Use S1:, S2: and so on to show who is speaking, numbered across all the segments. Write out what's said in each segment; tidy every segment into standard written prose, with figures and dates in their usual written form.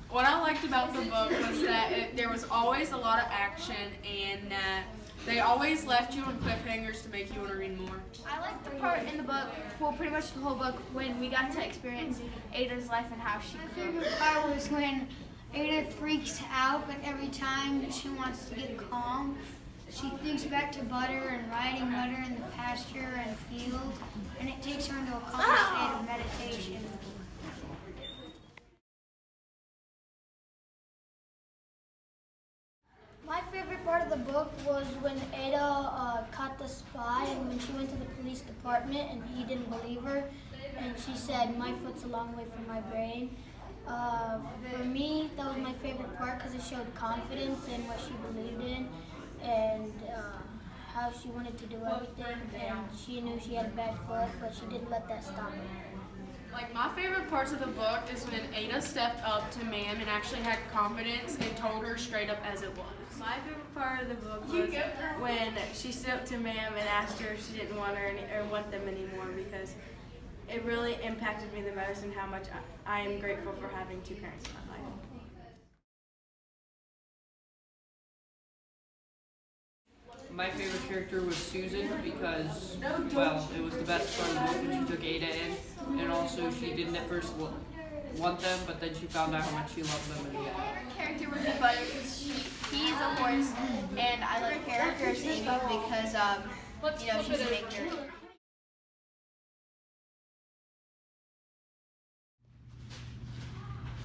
S1: What I liked about the book was that there was always a lot of action, and they always left you on cliffhangers to make you want to read more.
S2: I liked the part in the book, well, pretty much the whole book, when we got to experience Ada's life and how she grew.
S3: My favorite part was when Ada freaks out, but every time she wants to get calm, she thinks back to Butter and riding Butter in the pasture and field, and it takes her into a calm state of meditation. My favorite part of the book was when Ada caught the spy, and when she went to the police department and he didn't believe her, and she said, "My foot's a long way from my brain." For me, that was my favorite part because it showed confidence in what she believed in and how she wanted to do everything, and she knew she had a bad foot, but she didn't let that stop her.
S1: Like, my favorite parts of the book is when Ada stepped up to Ma'am and actually had confidence and told her straight up as it was.
S4: My favorite part of the book was when she stood up to Ma'am and asked her if she didn't want her or want them anymore, because it really impacted me the most and how much I am grateful for having two parents in my life.
S5: My favorite character was Susan because, well, it was the best part of the book when she took Ada in, and also she didn't at first want them, but then she found out how much she loved them in the end.
S2: My character would be Butter because he's a horse, and I like characters Amy because she's a big character.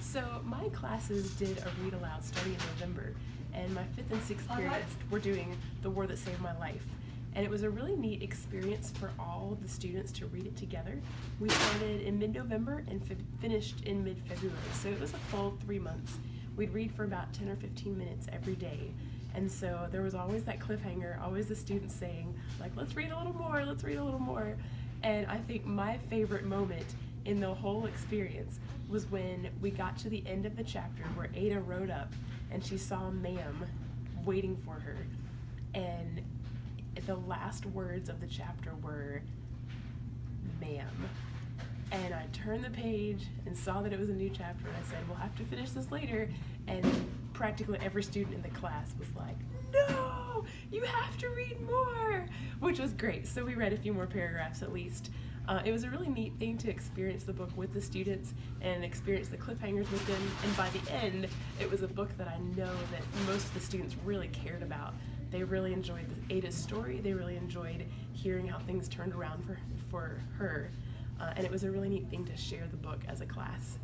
S6: So my classes did a read aloud starting in November, and my 5th and 6th periods were doing The War That Saved My Life. And it was a really neat experience for all of the students to read it together. We started in mid-November and finished in mid-February, so it was a full 3 months. We'd read for about 10 or 15 minutes every day. And so there was always that cliffhanger, always the students saying, like, let's read a little more, let's read a little more. And I think my favorite moment in the whole experience was when we got to the end of the chapter where Ada rode up and she saw Ma'am waiting for her. And the last words of the chapter were, "Ma'am." And I turned the page and saw that it was a new chapter, and I said, we'll have to finish this later. And practically every student in the class was like, no, you have to read more, which was great. So we read a few more paragraphs at least. It was a really neat thing to experience the book with the students and experience the cliffhangers with them. And by the end, it was a book that I know that most of the students really cared about. They really enjoyed Ada's story. They really enjoyed hearing how things turned around for her. And it was a really neat thing to share the book as a class.